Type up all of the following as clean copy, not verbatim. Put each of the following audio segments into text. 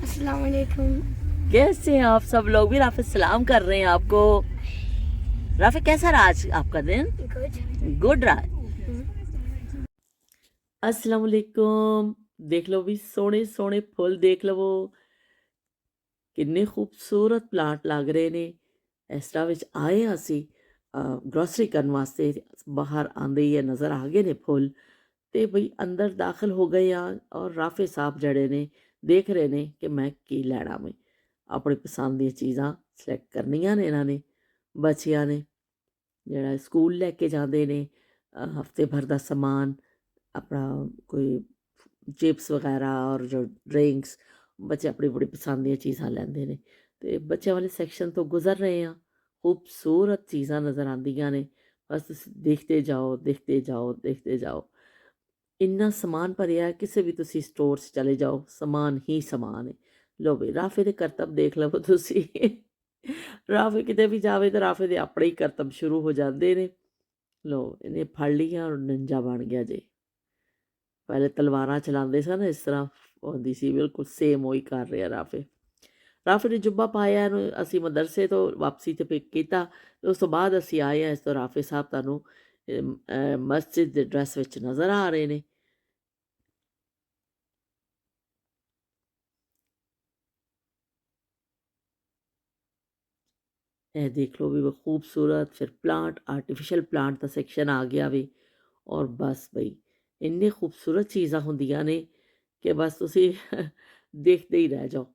अस्सलाम वालेकुम। कैसे हैं आप सब लोग भी? राफे सलाम कर रहे हैं आपको। राफे कैसा रहा आज आपका दिन? गुड। गुड रहा। अस्सलाम वालेकुम। देख लो भी सोने सोने फुल देख लवो, किन्ने खूबसूरत प्लांट लग रहे ने। इस तरह विच आए हैं ਅਸੀਂ ग्रोसरी करने वास्ते, बाहर आंदे ही नज़र आ गए ने फुल ते बई अंदर दाखिल हो गए हैं और राफे साहब जड़े ने देख रहे ने कि मैं की लैना में अपनी पसंद दी चीज़ां सिलेक्ट करनियां ने इन्हां ने बच्चियां ने ਜਿਹੜਾ ਸਕੂਲ ਲੈ ਕੇ ਜਾਂਦੇ ਨੇ ਹਫਤੇ ਭਰ ਦਾ ਸਮਾਨ ਆਪਣਾ ਕੋਈ चिप्स वगैरह और जो ड्रिंक्स बच्चे अपनी बड़ी पसंद ਦੀਆਂ ਚੀਜ਼ਾਂ ਲੈਂਦੇ ਨੇ ਤੇ ਬੱਚਿਆਂ ਵਾਲੇ ਸੈਕਸ਼ਨ ਤੋਂ ਗੁਜ਼ਰ ਰਹੇ ਹਾਂ। ਖੂਬਸੂਰਤ ਚੀਜ਼ਾਂ ਨਜ਼ਰ ਆਉਂਦੀਆਂ ਨੇ, ਬਸ ਤੁਸੀਂ ਦੇਖਦੇ ਜਾਓ ਦੇਖਦੇ ਜਾਓ। ਇੰਨਾ ਸਮਾਨ ਭਰਿਆ ਕਿਸੇ ਵੀ ਤੁਸੀਂ ਸਟੋਰ 'ਚ ਚਲੇ ਜਾਓ ਸਮਾਨ ਹੀ ਸਮਾਨ ਹੈ। ਲਓ ਬਈ ਰਾਫੇ ਦੇ ਕਰਤਬ ਦੇਖ ਲਵੋ ਤੁਸੀਂ। ਰਾਫੇ ਕਿਤੇ ਵੀ ਜਾਵੇ ਤਾਂ ਰਾਫੇ ਦੇ ਆਪਣੇ ਹੀ ਕਰਤਬ ਸ਼ੁਰੂ ਹੋ ਜਾਂਦੇ ਨੇ। ਲਓ ਇਹਨੇ ਫੜ ਲਿਆ ਔਰ ਨਿੰਜਾ ਬਣ ਗਿਆ ਜੇ। ਪਹਿਲੇ ਤਲਵਾਰਾਂ ਚਲਾਉਂਦੇ ਸਨ ਇਸ ਤਰ੍ਹਾਂ ਹੁੰਦੀ ਸੀ, ਬਿਲਕੁਲ ਸੇਮ ਉਹੀ ਕਰ ਰਿਹਾ ਰਾਫੇ। ਰਾਫੇ ਨੇ ਜੁੱਬਾ ਪਾਇਆ, ਇਹਨੂੰ ਅਸੀਂ ਮਦਰਸੇ ਤੋਂ ਵਾਪਸੀ 'ਤੇ ਪਿਕ ਕੀਤਾ ਤੇ ਉਸ ਤੋਂ ਬਾਅਦ ਅਸੀਂ ਆਏ ਹਾਂ। ਇਸ ਤੋਂ ਰਾਫੇ ਸਾਹਿਬ ਤੁਹਾਨੂੰ ਮਸਜਿਦ ਦੇ ਡਰੈਸ ਵਿੱਚ ਨਜ਼ਰ ਆ ਰਹੇ ਨੇ। ਇਹ ਦੇਖ ਲਓ ਵੀ ਉਹ ਖੂਬਸੂਰਤ ਫਿਰ ਪਲਾਂਟ, ਆਰਟੀਫਿਸ਼ਲ ਪਲਾਂਟ ਦਾ ਸੈਕਸ਼ਨ ਆ ਗਿਆ ਵੇ। ਔਰ ਬਸ ਬਈ ਇੰਨੇ ਖੂਬਸੂਰਤ ਚੀਜ਼ਾਂ ਹੁੰਦੀਆਂ ਨੇ ਕਿ ਬਸ ਤੁਸੀਂ ਦੇਖਦੇ ਹੀ ਰਹਿ ਜਾਓ।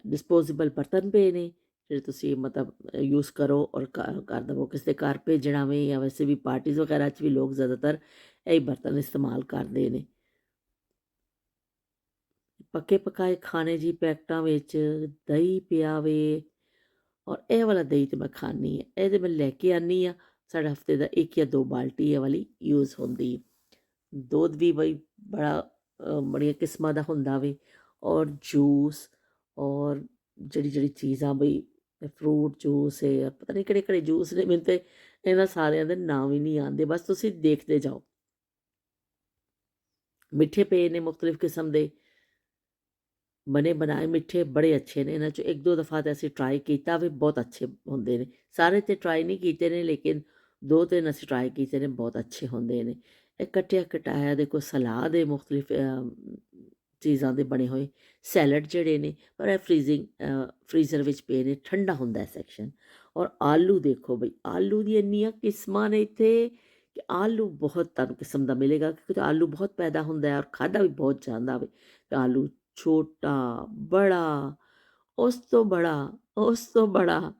ਡਿਸਪੋਜ਼ੇਬਲ ਬਰਤਨ ਪਏ ਨੇ ਜਿਹੜੇ ਤੁਸੀਂ ਮਤਲਬ ਯੂਜ਼ ਕਰੋ ਔਰ ਕਰ ਦੇਵੋ ਕਿਸੇ ਦੇ ਘਰ ਭੇਜਣਾ ਵੇ, ਜਾਂ ਵੈਸੇ ਵੀ ਪਾਰਟੀਜ਼ ਵਗੈਰਾ 'ਚ ਵੀ ਲੋਕ ਜ਼ਿਆਦਾਤਰ ਇਹੀ ਬਰਤਨ ਇਸਤੇਮਾਲ ਕਰਦੇ ਨੇ। ਪੱਕੇ ਪਕਾਏ ਖਾਣੇ ਜੀ ਪੈਕਟਾਂ ਵਿੱਚ ਦਹੀਂ ਪਿਆ ਵੇ। ਔਰ ਇਹ ਵਾਲਾ ਦਹੀਂ ਤਾਂ ਮੈਂ ਖਾਂਦੀ ਹਾਂ, ਇਹ ਤਾਂ ਮੈਂ ਲੈ ਕੇ ਆਉਂਦੀ ਹਾਂ। ਸਾਡੇ ਹਫਤੇ ਦਾ 1 ਜਾਂ 2 ਬਾਲਟੀ ਇਹ ਵਾਲੀ ਯੂਜ਼ ਹੁੰਦੀ। ਦੁੱਧ ਵੀ ਬਈ ਬੜੀਆਂ ਕਿਸਮਾਂ ਦਾ ਹੁੰਦਾ ਵੇ। ਔਰ ਜੂਸ ਔਰ ਜਿਹੜੀ ਚੀਜ਼ਾਂ ਬਈ ਫਰੂਟ ਜੂਸ ਹੈ, ਪਤਾ ਨਹੀਂ ਕਿਹੜੇ ਕਿਹੜੇ ਜੂਸ ਨੇ, ਮੈਨੂੰ ਤਾਂ ਇਹਨਾਂ ਸਾਰਿਆਂ ਦੇ ਨਾਮ ਹੀ ਨਹੀਂ ਆਉਂਦੇ, ਬਸ ਤੁਸੀਂ ਦੇਖਦੇ ਜਾਓ। ਮਿੱਠੇ ਪਏ ਨੇ ਮੁਖਤਲਿਫ ਕਿਸਮ ਦੇ ਬਣੇ ਬਣਾਏ ਮਿੱਠੇ, ਬੜੇ ਅੱਛੇ ਨੇ। ਇਹਨਾਂ 'ਚੋਂ 1-2 ਦਫਾ ਤਾਂ ਅਸੀਂ ਟਰਾਈ ਕੀਤਾ ਵੀ, ਬਹੁਤ ਅੱਛੇ ਹੁੰਦੇ ਨੇ। ਸਾਰੇ ਤੇ ਟਰਾਈ ਨਹੀਂ ਕੀਤੇ ਨੇ, ਲੇਕਿਨ 2-3 ਅਸੀਂ ਟਰਾਈ ਕੀਤੇ ਨੇ, ਬਹੁਤ ਅੱਛੇ ਹੁੰਦੇ ਨੇ। ਇਹ ਕੱਟਿਆ ਕਟਾਇਆ ਦੇਖੋ ਸਲਾਦ ਹੈ, ਮੁਖਤਲਿਫ ਚੀਜ਼ਾਂ ਦੇ ਬਣੇ ਹੋਏ ਸੈਲਡ ਜਿਹੜੇ ਨੇ, ਪਰ ਇਹ ਫਰੀਜ਼ਰ ਵਿੱਚ ਪਏ ਨੇ, ਠੰਡਾ ਹੁੰਦਾ ਸੈਕਸ਼ਨ। ਔਰ ਆਲੂ ਦੇਖੋ ਬਈ, ਆਲੂ ਦੀ ਇੰਨੀਆਂ ਕਿਸਮਾਂ ਨੇ ਇੱਥੇ ਕਿ ਆਲੂ ਬਹੁਤ ਤੁਹਾਨੂੰ ਕਿਸਮ ਦਾ ਮਿਲੇਗਾ, ਕਿਉਂਕਿ ਆਲੂ ਬਹੁਤ ਪੈਦਾ ਹੁੰਦਾ ਔਰ ਖਾਧਾ ਵੀ ਬਹੁਤ ਜਾਂਦਾ ਵੇ। ਆਲੂ ਛੋਟਾ, ਬੜਾ, ਉਸ ਤੋਂ ਬੜਾ, ਉਸ ਤੋਂ ਬੜਾ,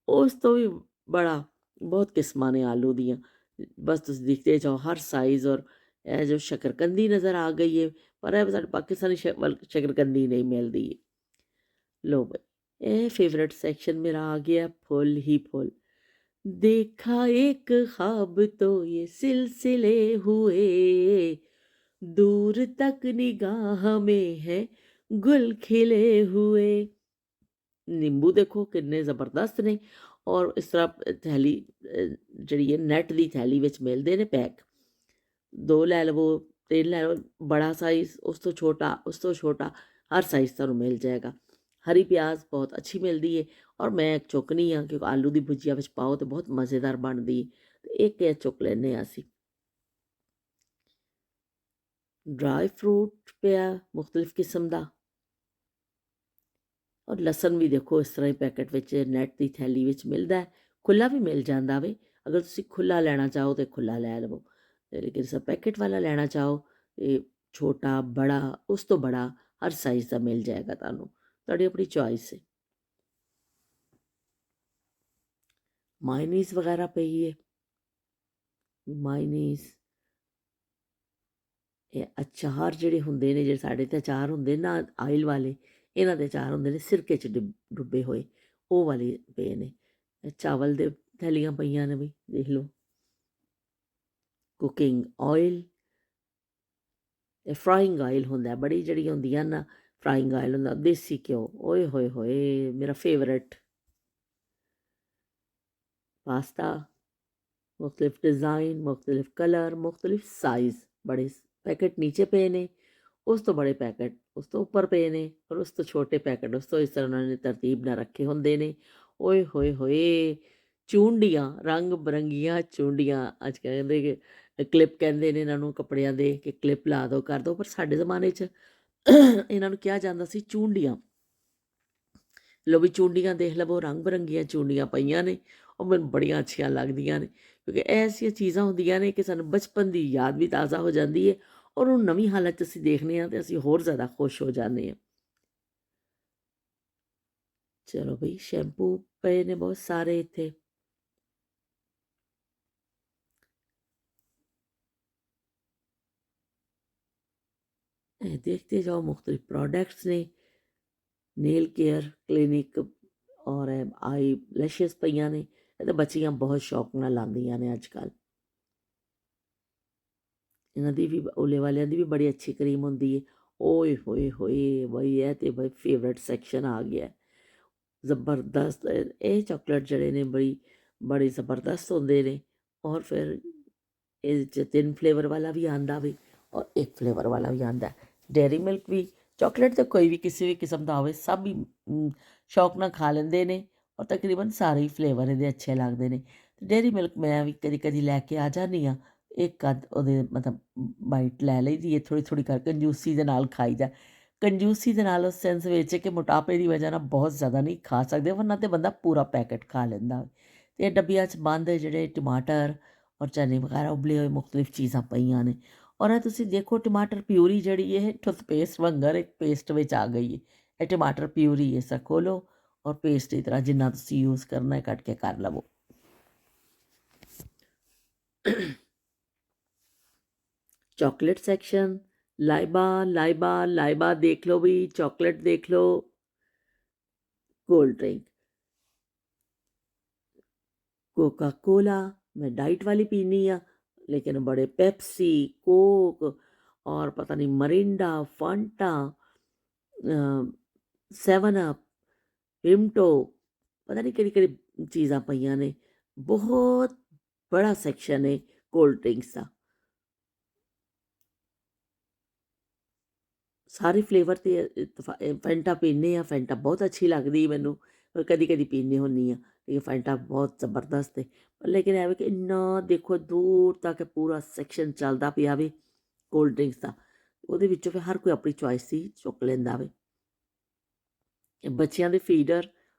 ਉਸ ਤੋਂ ਵੀ ਬੜਾ, ਬਹੁਤ ਕਿਸਮਾਂ ਨੇ ਆਲੂ ਦੀਆਂ। ਬਸ ਤੁਸੀਂ ਦੇਖਦੇ ਜਾਓ ਹਰ ਸਾਈਜ਼। ਔਰ ਇਹ ਜੋ ਸ਼ਕਰਕੰਦੀ ਨਜ਼ਰ ਆ ਗਈ ਹੈ, ਪਰ ਇਹ ਸਾਡੇ ਪਾਕਿਸਤਾਨੀ ਸ਼ਕਰਕੰਦੀ ਨਹੀਂ ਮਿਲਦੀ। लो भाई ये फेवरेट सेक्शन मेरा आ गया, फुल ही फुल। देखा एक ख्वाब तो ये सिलसिले हुए, दूर तक निगाह में है गुल खिले हुए। ਨਿੰਬੂ ਦੇਖੋ ਕਿੰਨੇ ਜ਼ਬਰਦਸਤ ਨੇ। ਔਰ ਇਸ ਤਰ੍ਹਾਂ ਥੈਲੀ ਜਿਹੜੀ ਹੈ ਨੈਟ ਦੀ ਥੈਲੀ ਵਿੱਚ ਮਿਲਦੇ ਨੇ ਪੈਕ। 2 ਲੈ ਲਵੋ, 3 ਲੈ ਲਓ, ਬੜਾ ਸਾਈਜ਼, ਉਸ ਤੋਂ ਛੋਟਾ, ਉਸ ਤੋਂ ਛੋਟਾ, ਹਰ ਸਾਈਜ਼ ਤੁਹਾਨੂੰ ਮਿਲ ਜਾਏਗਾ। ਹਰੀ ਪਿਆਜ਼ ਬਹੁਤ ਅੱਛੀ ਮਿਲਦੀ ਹੈ ਔਰ ਮੈਂ ਚੁੱਕਣੀ ਹਾਂ ਕਿਉਂਕਿ ਆਲੂ ਦੀ ਭੁਜੀਆ ਵਿੱਚ ਪਾਓ ਤਾਂ ਬਹੁਤ ਮਜ਼ੇਦਾਰ ਬਣਦੀ ਹੈ। ਅਤੇ ਇੱਕ ਇਹ ਚੁੱਕ ਲੈਂਦੇ ਹਾਂ ਅਸੀਂ। ਡਰਾਈ ਫਰੂਟ ਪਿਆ ਮੁਖਤਲਿਫ ਕਿਸਮ ਦਾ। ਔਰ ਲਸਣ ਵੀ ਦੇਖੋ ਇਸ ਤਰ੍ਹਾਂ ਹੀ ਪੈਕਟ ਵਿੱਚ ਨੈਟ ਦੀ ਥੈਲੀ ਵਿੱਚ ਮਿਲਦਾ, ਖੁੱਲ੍ਹਾ ਵੀ ਮਿਲ ਜਾਂਦਾ ਵੇ। ਅਗਰ ਤੁਸੀਂ ਖੁੱਲ੍ਹਾ ਲੈਣਾ ਚਾਹੋ ਤਾਂ ਖੁੱਲ੍ਹਾ ਲੈ ਲਵੋ, ਲੇਕਿਨ ਸਰ ਪੈਕਟ ਵਾਲਾ ਲੈਣਾ ਚਾਹੋ ਤਾਂ ਛੋਟਾ, ਬੜਾ, ਉਸ ਤੋਂ ਬੜਾ, ਹਰ ਸਾਈਜ਼ ਦਾ ਮਿਲ ਜਾਏਗਾ ਤੁਹਾਨੂੰ, ਤੁਹਾਡੀ ਆਪਣੀ ਚੋਇਸ ਹੈ। ਮਾਇਨੀਜ਼ ਵਗੈਰਾ ਪਈ ਹੈ, ਮਾਇਨੀਜ਼। ਇਹ ਅਚਾਰ ਜਿਹੜੇ ਹੁੰਦੇ ਨੇ, ਜਿਹੜੇ ਸਾਡੇ ਤੇ ਅਚਾਰ ਹੁੰਦੇ ਨਾ ਆਇਲ ਵਾਲੇ, ਇਹਨਾਂ ਦੇ ਅਚਾਰ ਹੁੰਦੇ ਨੇ ਸਿਰਕੇ 'ਚ ਡੁੱਬੇ ਹੋਏ, ਉਹ ਵਾਲੇ ਪਏ ਨੇ। ਚਾਵਲ ਦੇ ਥੈਲੀਆਂ ਪਈਆਂ ਨੇ ਬਈ, ਦੇਖ ਲਓ। ਕੁਕਿੰਗ ਆਇਲ, ਇਹ ਫਰਾਈਂਗ ਆਇਲ ਹੁੰਦਾ, ਬੜੀ ਜਿਹੜੀ ਹੁੰਦੀਆਂ ਨਾ ਫਰਾਈਂਗ ਆਇਲ ਹੁੰਦਾ, ਦੇਸੀ ਘਿਓ, ਓਏ ਹੋਏ ਹੋਏ ਮੇਰਾ ਫੇਵਰਟ। ਪਾਸਤਾ, मुख्तलिफ डिज़ाइन, मुख्तलिफ कलर, मुख्तलिफ साइज़, बड़े पैकेट नीचे पे ने ਉਸ ਤੋਂ ਬੜੇ ਪੈਕਟ ਉਸ ਤੋਂ ਉੱਪਰ ਪਏ ਨੇ, ਔਰ ਉਸ ਤੋਂ ਛੋਟੇ ਪੈਕਟ ਉਸ ਤੋਂ ਇਸ ਤਰ੍ਹਾਂ ਉਹਨਾਂ ਨੇ ਤਰਤੀਬ ਨਾਲ ਰੱਖੇ ਹੁੰਦੇ ਨੇ। ਓਏ ਹੋਏ ਹੋਏ! ਚੂੰਡੀਆਂ, ਰੰਗ ਬਿਰੰਗੀਆਂ ਚੂੰਡੀਆਂ, ਅੱਜ ਕਹਿੰਦੇ ਕਿ ਕਲਿੱਪ ਕਹਿੰਦੇ ਨੇ ਇਹਨਾਂ ਨੂੰ ਕੱਪੜਿਆਂ ਦੇ, ਕਿ ਕਲਿੱਪ ਲਾ ਦਿਓ ਕਰ ਦਿਓ, ਪਰ ਸਾਡੇ ਜ਼ਮਾਨੇ 'ਚ ਇਹਨਾਂ ਨੂੰ ਕਿਹਾ ਜਾਂਦਾ ਸੀ ਚੂੰਡੀਆਂ। ਲਓ ਵੀ ਚੂੰਡੀਆਂ ਦੇਖ ਲਵੋ, ਰੰਗ ਬਿਰੰਗੀਆਂ ਚੂੰਡੀਆਂ ਪਈਆਂ ਨੇ, ਉਹ ਮੈਨੂੰ ਬੜੀਆਂ ਅੱਛੀਆਂ ਲੱਗਦੀਆਂ ਨੇ, ਕਿਉਂਕਿ ਇਹ ਐਸੀਆਂ ਚੀਜ਼ਾਂ ਹੁੰਦੀਆਂ ਨੇ ਕਿ ਸਾਨੂੰ ਬਚਪਨ ਦੀ ਯਾਦ ਵੀ ਤਾਜ਼ਾ ਹੋ ਜਾਂਦੀ ਹੈ, ਔਰ ਉਹ ਨਵੀਂ ਹਾਲਤ 'ਚ ਅਸੀਂ ਦੇਖਦੇ ਹਾਂ ਅਤੇ ਅਸੀਂ ਹੋਰ ਜ਼ਿਆਦਾ ਖੁਸ਼ ਹੋ ਜਾਂਦੇ ਹਾਂ। ਚਲੋ ਬਈ, ਸ਼ੈਂਪੂ ਪਏ ਨੇ ਬਹੁਤ ਸਾਰੇ ਇੱਥੇ। देखते जाओ, मुख्तलिफ प्रोडक्ट्स ने, नेल केयर क्लिनिक और आई लैशेस पईयां ने। ਇਹ ਤਾਂ ਬੱਚੀਆਂ ਬਹੁਤ ਸ਼ੌਕ ਨਾਲ ਲਾਉਂਦੀਆਂ ਨੇ ਅੱਜ ਕੱਲ੍ਹ। ਇਹਨਾਂ ਦੀ ਵੀ ਓਲੇ ਵਾਲਿਆਂ ਦੀ ਵੀ ਬੜੀ ਅੱਛੀ ਕਰੀਮ ਹੁੰਦੀ ਹੈ। ਓਏ ਹੋਏ ਹੋਏ ਬਈ, ਇਹ ਤੇ ਬਈ ਫੇਵਰਟ ਸੈਕਸ਼ਨ ਆ ਗਿਆ, ਜ਼ਬਰਦਸਤ। ਇਹ ਚਾਕਲੇਟ ਜਿਹੜੇ ਨੇ ਬੜੇ ਜ਼ਬਰਦਸਤ ਹੁੰਦੇ ਨੇ, ਔਰ ਫਿਰ ਇਹਦੇ 'ਚ 3 ਫਲੇਵਰ ਵਾਲਾ ਵੀ ਆਉਂਦਾ ਵੀ, ਔਰ 1 ਫਲੇਵਰ ਵਾਲਾ ਵੀ ਆਉਂਦਾ। ਡੇਅਰੀ ਮਿਲਕ ਵੀ, ਚਾਕਲੇਟ ਤਾਂ ਕੋਈ ਵੀ ਕਿਸੇ ਵੀ ਕਿਸਮ ਦਾ ਹੋਵੇ, ਸਭ ਹੀ ਸ਼ੌਕ ਨਾਲ ਖਾ ਲੈਂਦੇ ਨੇ, ਔਰ ਤਕਰੀਬਨ ਸਾਰੇ ਹੀ ਫਲੇਵਰ ਇਹਦੇ ਅੱਛੇ ਲੱਗਦੇ ਨੇ। ਡੇਅਰੀ ਮਿਲਕ ਮੈਂ ਵੀ ਕਦੀ ਕਦੀ ਲੈ ਕੇ ਆ ਜਾਂਦੀ ਹਾਂ, ਇੱਕ ਅੱਧ ਉਹਦੇ ਮਤਲਬ ਬਾਈਟ ਲੈ ਲਈਦੀ ਹੈ, ਥੋੜ੍ਹੀ ਥੋੜ੍ਹੀ ਕਰਕੇ ਕੰਜੂਸੀ ਦੇ ਨਾਲ ਖਾਈਦਾ। ਕੰਜੂਸੀ ਦੇ ਨਾਲ ਉਸ ਸੈਂਸ ਵਿੱਚ ਕਿ ਮੋਟਾਪੇ ਦੀ ਵਜ੍ਹਾ ਨਾਲ ਬਹੁਤ ਜ਼ਿਆਦਾ ਨਹੀਂ ਖਾ ਸਕਦੇ, ਵਰਨਾ ਤਾਂ ਬੰਦਾ ਪੂਰਾ ਪੈਕਟ ਖਾ ਲੈਂਦਾ। ਅਤੇ ਡੱਬੀਆਂ 'ਚ ਬੰਦ ਜਿਹੜੇ ਟਮਾਟਰ ਔਰ ਚਨੇ ਵਗੈਰਾ ਉਬਲੇ ਹੋਏ ਮੁਖਤਲਿਫ ਚੀਜ਼ਾਂ ਪਈਆਂ ਨੇ। ਔਰ ਇਹ ਤੁਸੀਂ ਦੇਖੋ, ਟਮਾਟਰ ਪਿਊਰੀ ਜਿਹੜੀ ਇਹ ਟੁੱਥਪੇਸਟ ਵਾਂਗਰ ਇੱਕ ਪੇਸਟ ਵਿੱਚ ਆ ਗਈ ਹੈ। ਇਹ ਟਮਾਟਰ ਪਿਊਰੀ ਇਸ ਤਰ੍ਹਾਂ ਖੋਲ੍ਹੋ ਔਰ ਪੇਸਟ ਦੀ ਤਰ੍ਹਾਂ ਜਿੰਨਾ ਤੁਸੀਂ ਯੂਜ਼ ਕਰਨਾ ਹੈ ਕੱਟ ਕੇ ਕਰ ਲਵੋ। ਚੌਕਲੇਟ ਸੈਕਸ਼ਨ, ਲਾਈਬਾ ਦੇਖ ਲਓ ਵੀ, ਚੌਕਲੇਟ ਦੇਖ ਲਓ, ਕੋਲਡ ਡਰਿੰਕ, ਕੋਕਾ ਕੋਲਾ मैं डाइट वाली पीनी आ, लेकिन बड़े पेप्सी, कोक और पता नहीं मरिंडा, फंटा, 7 अप, विमटो, पता नहीं ਕਿਹੜੀ ਕਿਹੜੀ ਚੀਜ਼ਾਂ ਪਈਆਂ ਨੇ। ਬਹੁਤ ਬੜਾ ਸੈਕਸ਼ਨ ਹੈ ਕੋਲਡ ਡਰਿੰਕਸ ਦਾ। ਸਾਰੇ ਫਲੇਵਰ ਤੇ ਫੈਂਟਾ ਪੀਂਦੇ ਆ, ਫੈਂਟਾ ਬਹੁਤ ਅੱਛੀ ਲੱਗਦੀ ਮੈਨੂੰ, ਪਰ ਕਦੀ ਕਦੀ ਪੀਂਦੀ ਹੁੰਦੀ ਆ, ਲੇਕਿਨ ਫੈਂਟਾ ਬਹੁਤ ਜ਼ਬਰਦਸਤ ਹੈ। ਲੇਕਿਨ ਐਵੇਂ ਕਿ ਇੰਨਾ ਦੇਖੋ ਦੂਰ ਤੱਕ ਪੂਰਾ ਸੈਕਸ਼ਨ ਚੱਲਦਾ ਪਿਆ ਵੇ ਕੋਲਡ ਡਰਿੰਕਸ ਦਾ, ਉਹਦੇ ਵਿੱਚੋਂ ਫਿਰ ਹਰ ਕੋਈ ਆਪਣੀ ਚੋਇਸ ਹੀ ਚੁੱਕ ਲੈਂਦਾ ਵੇ। ਬੱਚਿਆਂ ਦੇ ਫੀਡਰ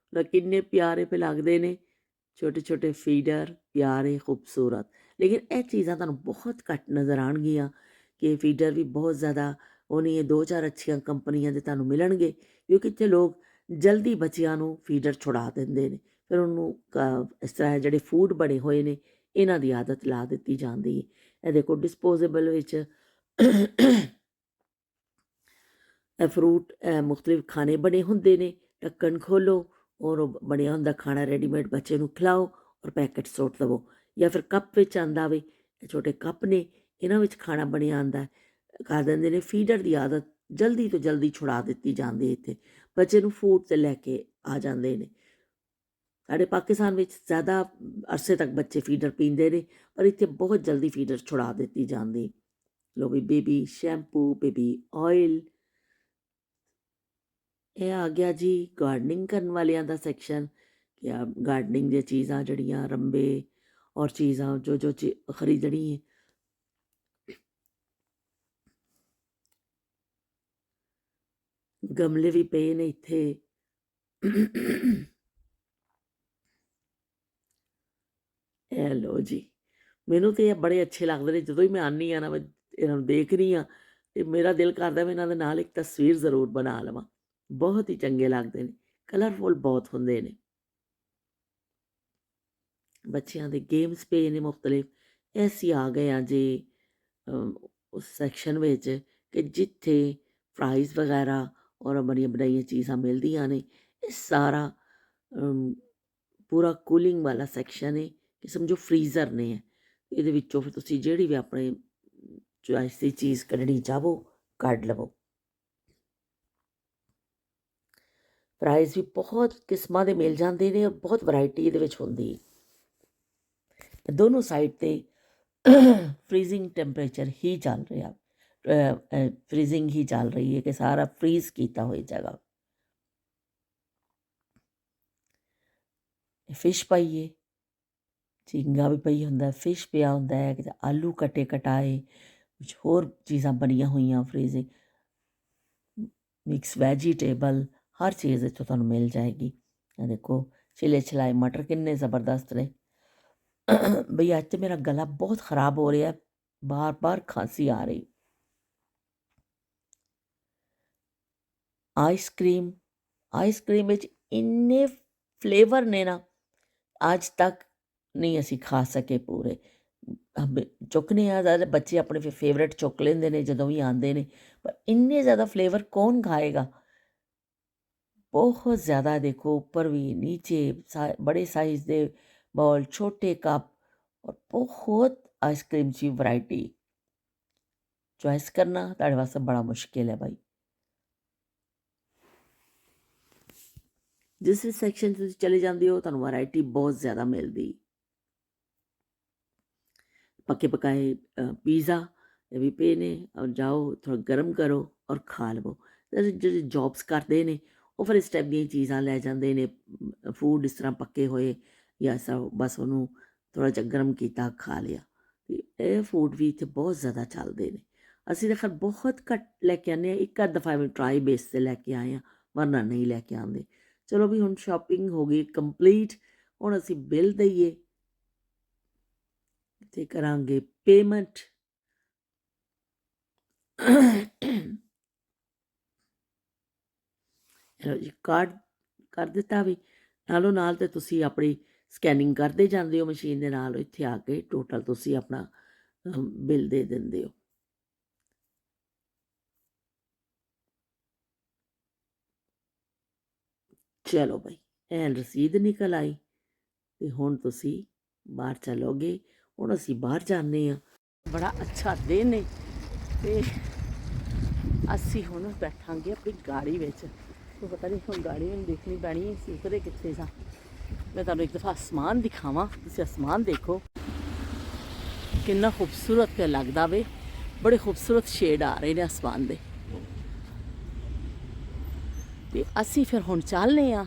ਕਿੰਨੇ ਪਿਆਰੇ ਪੇ ਲੱਗਦੇ ਨੇ, ਛੋਟੇ ਛੋਟੇ ਫੀਡਰ, ਪਿਆਰੇ ਖੂਬਸੂਰਤ। ਲੇਕਿਨ ਇਹ ਚੀਜ਼ਾਂ ਤੁਹਾਨੂੰ ਬਹੁਤ ਘੱਟ ਨਜ਼ਰ ਆਉਣਗੀਆਂ ਕਿ ਫੀਡਰ ਵੀ ਬਹੁਤ ਜ਼ਿਆਦਾ ਉਹ ਨਹੀਂ ਹੈ। 2-4 ਅੱਛੀਆਂ ਕੰਪਨੀਆਂ ਦੇ ਤੁਹਾਨੂੰ ਮਿਲਣਗੇ, ਕਿਉਂਕਿ ਇੱਥੇ ਲੋਕ ਜਲਦੀ ਬੱਚਿਆਂ ਨੂੰ ਫੀਡਰ ਛੁਡਾ ਦਿੰਦੇ ਨੇ, ਫਿਰ ਉਹਨੂੰ ਇਸ ਤਰ੍ਹਾਂ ਜਿਹੜੇ ਫੂਡ ਬਣੇ ਹੋਏ ਨੇ ਇਹਨਾਂ ਦੀ ਆਦਤ ਲਾ ਦਿੱਤੀ ਜਾਂਦੀ ਹੈ। ਇਹ ਦੇਖੋ ਡਿਸਪੋਜ਼ੇਬਲ ਵਿੱਚ ਫਰੂਟ ਮੁਖਤਲਿਫ ਖਾਣੇ ਬਣੇ ਹੁੰਦੇ ਨੇ, ਢੱਕਣ ਖੋਲ੍ਹੋ ਔਰ ਉਹ ਬਣਿਆ ਹੁੰਦਾ ਖਾਣਾ ਰੈਡੀਮੇਡ ਬੱਚੇ ਨੂੰ ਖਿਲਾਓ ਔਰ ਪੈਕਟ ਸੁੱਟ ਦੇਵੋ, ਜਾਂ ਫਿਰ ਕੱਪ ਵਿੱਚ ਆਉਂਦਾ ਵੇ, ਛੋਟੇ ਕੱਪ ਨੇ ਇਹਨਾਂ ਵਿੱਚ ਖਾਣਾ ਬਣਿਆ ਆਉਂਦਾ, ਕਰ ਦਿੰਦੇ ਨੇ। ਫੀਡਰ ਦੀ ਆਦਤ ਜਲਦੀ ਤੋਂ ਜਲਦੀ ਛੁਡਾ ਦਿੱਤੀ ਜਾਂਦੀ ਹੈ, ਇੱਥੇ ਬੱਚੇ ਨੂੰ ਫੂਡ 'ਤੇ ਲੈ ਕੇ ਆ ਜਾਂਦੇ ਨੇ। ਸਾਡੇ ਪਾਕਿਸਤਾਨ ਵਿੱਚ ਜ਼ਿਆਦਾ ਅਰਸੇ ਤੱਕ ਬੱਚੇ ਫੀਡਰ ਪੀਂਦੇ ਨੇ, ਪਰ ਇੱਥੇ ਬਹੁਤ ਜਲਦੀ ਫੀਡਰ ਛੁਡਾ ਦਿੱਤੀ ਜਾਂਦੀ। ਲੋ ਵੀ ਬੇਬੀ ਸ਼ੈਂਪੂ, ਬੇਬੀ ਆਇਲ। ਇਹ ਆ ਗਿਆ ਜੀ ਗਾਰਡਨਿੰਗ ਕਰਨ ਵਾਲਿਆਂ ਦਾ ਸੈਕਸ਼ਨ, ਕਿ ਗਾਰਡਨਿੰਗ ਦੀਆਂ ਚੀਜ਼ਾਂ ਜਿਹੜੀਆਂ ਰੰਬੇ ਔਰ ਚੀਜ਼ਾਂ ਜੋ ਖਰੀਦਣੀ ਹੈ। ਗਮਲੇ ਵੀ ਪਏ ਨੇ ਇੱਥੇ। ਇਹ ਲਓ ਜੀ, ਮੈਨੂੰ ਤਾਂ ਇਹ ਬੜੇ ਅੱਛੇ ਲੱਗਦੇ ਨੇ। ਜਦੋਂ ਹੀ ਮੈਂ ਆਉਂਦੀ ਹਾਂ ਨਾ, ਮੈਂ ਇਹਨਾਂ ਨੂੰ ਦੇਖਦੀ ਹਾਂ ਅਤੇ ਮੇਰਾ ਦਿਲ ਕਰਦਾ ਮੈਂ ਇਹਨਾਂ ਦੇ ਨਾਲ ਇੱਕ ਤਸਵੀਰ ਜ਼ਰੂਰ ਬਣਾ ਲਵਾਂ। ਬਹੁਤ ਹੀ ਚੰਗੇ ਲੱਗਦੇ ਨੇ, ਕਲਰਫੁੱਲ ਬਹੁਤ ਹੁੰਦੇ ਨੇ। ਬੱਚਿਆਂ ਦੇ ਗੇਮਸ ਪਏ ਨੇ ਮੁਖਤਲਿਫ। ਅਸੀਂ ਆ ਗਏ ਹਾਂ ਜੀ ਉਸ ਸੈਕਸ਼ਨ ਵਿੱਚ ਕਿ ਜਿੱਥੇ ਫਰਾਈਜ਼ ਵਗੈਰਾ ਔਰ ਬਣੀਆਂ ਬਣਾਈਆਂ ਚੀਜ਼ਾਂ ਮਿਲਦੀਆਂ ਨੇ। ਇਹ ਸਾਰਾ ਪੂਰਾ ਕੂਲਿੰਗ ਵਾਲਾ ਸੈਕਸ਼ਨ ਹੈ, ਕਿ ਸਮਝੋ ਫਰੀਜ਼ਰ ਨੇ। ਇਹਦੇ ਵਿੱਚੋਂ ਫਿਰ ਤੁਸੀਂ ਜਿਹੜੀ ਵੀ ਆਪਣੇ ਚੋਇਸ ਦੀ ਚੀਜ਼ ਕੱਢਣੀ ਚਾਹੋ ਕੱਢ ਲਵੋ। ਫਰਾਈਜ਼ ਵੀ ਬਹੁਤ ਕਿਸਮਾਂ ਦੇ ਮਿਲ ਜਾਂਦੇ ਨੇ, ਔਰ ਬਹੁਤ ਵੈਰਾਈਟੀ ਇਹਦੇ ਵਿੱਚ ਹੁੰਦੀ ਹੈ। ਦੋਨੋਂ ਸਾਈਡ 'ਤੇ ਫਰੀਜ਼ਿੰਗ ਟੈਂਪਰੇਚਰ ਹੀ ਚੱਲ ਰਿਹਾ। फ्रीजिंग ही चल रही है कि सारा फ्रीज किया हुई जगह। फिश पाइए, झींगा भी पई हुंदा, फिश पिया हुंदा है, किते आलू कटे कटाए, कुछ होर चीज़ां बनियां होइयां फ्रीजिंग, मिक्स वैजीटेबल, हर चीज़ इत्थों तुहानूं मिल जाएगी। ये देखो छिले छिलाए मटर किन्ने ज़बरदस्त ने। बई अज तो मेरा गला बहुत ख़राब हो रहा है, बार बार खांसी आ रही। आइसक्रीम विच इन्ने फ्लेवर ने ना, अज तक नहीं असी खा सके पूरे। चुकने ज़्यादा बच्चे अपने फेवरेट चुक लेंदे ने जदों भी आंदे ने, पर इन्ने ज़्यादा फ्लेवर कौन खाएगा। बहुत ज़्यादा देखो, उपर भी नीचे बड़े साइज़ दे बॉल, छोटे कप, और बहुत आइसक्रीम की वैरायटी। चॉइस करना तुहाडे वास्ते बड़ा मुश्किल है भाई। जिस भी सैक्शन तुसीं चले जांदे हो तुहानूं वैरायटी बहुत ज़्यादा मिलदी। पक्के पकाए पिज़्ज़ा ये भी पे ने, और जाओ थोड़ा गर्म करो और खा लवो। ਜਿਹੜੇ ਜੋਬਸ ਕਰਦੇ ਨੇ ਉਹ ਫਿਰ ਇਸ ਟਾਈਪ ਦੀਆਂ ਚੀਜ਼ਾਂ ਲੈ ਜਾਂਦੇ ਨੇ, ਫੂਡ ਇਸ ਤਰ੍ਹਾਂ ਪੱਕੇ ਹੋਏ ਜਾਂ ਬਸ ਉਹਨੂੰ ਥੋੜ੍ਹਾ ਜਿਹਾ ਗਰਮ ਕੀਤਾ ਖਾ ਲਿਆ। ਅਤੇ ਇਹ ਫੂਡ ਵੀ ਇੱਥੇ ਬਹੁਤ ਜ਼ਿਆਦਾ ਚੱਲਦੇ ਨੇ। ਅਸੀਂ ਤਾਂ ਖੈਰ ਬਹੁਤ ਘੱਟ ਲੈ ਕੇ ਆਉਂਦੇ ਹਾਂ, ਇੱਕ ਅੱਧ ਦਫਾ ਐਵੇਂ ਟਰਾਈ ਬੇਸ 'ਤੇ ਲੈ ਕੇ ਆਏ ਹਾਂ, ਵਰਨਾ ਨਹੀਂ ਲੈ ਕੇ ਆਉਂਦੇ। ਚਲੋ ਵੀ ਹੁਣ ਸ਼ਾਪਿੰਗ ਹੋ ਗਈ ਕੰਪਲੀਟ, ਹੁਣ ਅਸੀਂ ਬਿੱਲ ਦਈਏ ਅਤੇ ਕਰਾਂਗੇ ਪੇਮੈਂਟ। ਚਲੋ ਜੀ, ਕਾਰਡ ਕਰ ਦਿੱਤਾ ਵੀ, ਨਾਲੋਂ ਨਾਲ ਤੇ ਤੁਸੀਂ ਆਪਣੀ ਸਕੈਨਿੰਗ ਕਰਦੇ ਜਾਂਦੇ ਹੋ ਮਸ਼ੀਨ ਦੇ ਨਾਲ, ਇੱਥੇ ਆ ਕੇ ਟੋਟਲ ਤੁਸੀਂ ਆਪਣਾ ਬਿੱਲ ਦੇ ਦਿੰਦੇ ਹੋ। ਚਲੋ ਬਈ, ਇਹ ਰਸੀਦ ਨਿਕਲ ਆਈ ਅਤੇ ਹੁਣ ਤੁਸੀਂ ਬਾਹਰ ਚਲੋਗੇ। ਹੁਣ ਅਸੀਂ ਬਾਹਰ ਜਾਂਦੇ ਹਾਂ। ਬੜਾ ਅੱਛਾ ਦਿਨ ਹੈ ਅਤੇ ਅਸੀਂ ਹੁਣ ਬੈਠਾਂਗੇ ਆਪਣੀ ਗਾੜੀ ਵਿੱਚ। ਪਤਾ ਨਹੀਂ ਹੁਣ ਗਾੜੀ ਮੈਨੂੰ ਦੇਖਣੀ ਪੈਣੀ ਹੈ, ਅਸੀਂ ਉਤਰੇ ਕਿੱਥੇ ਸਾਂ। ਮੈਂ ਤੁਹਾਨੂੰ ਇੱਕ ਦਫਾ ਅਸਮਾਨ ਦਿਖਾਵਾਂ, ਤੁਸੀਂ ਅਸਮਾਨ ਦੇਖੋ ਕਿੰਨਾ ਖੂਬਸੂਰਤ ਲੱਗਦਾ ਵੇ। ਬੜੇ ਖੂਬਸੂਰਤ ਸ਼ੇਡ ਆ ਰਹੇ ਨੇ ਅਸਮਾਨ ਦੇ। ਅਤੇ ਅਸੀਂ ਫਿਰ ਹੁਣ ਚੱਲਦੇ ਹਾਂ,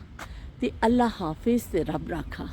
ਅਤੇ ਅੱਲਾ ਹਾਫਿਜ਼ ਅਤੇ ਰੱਬ ਰਾਖਾ।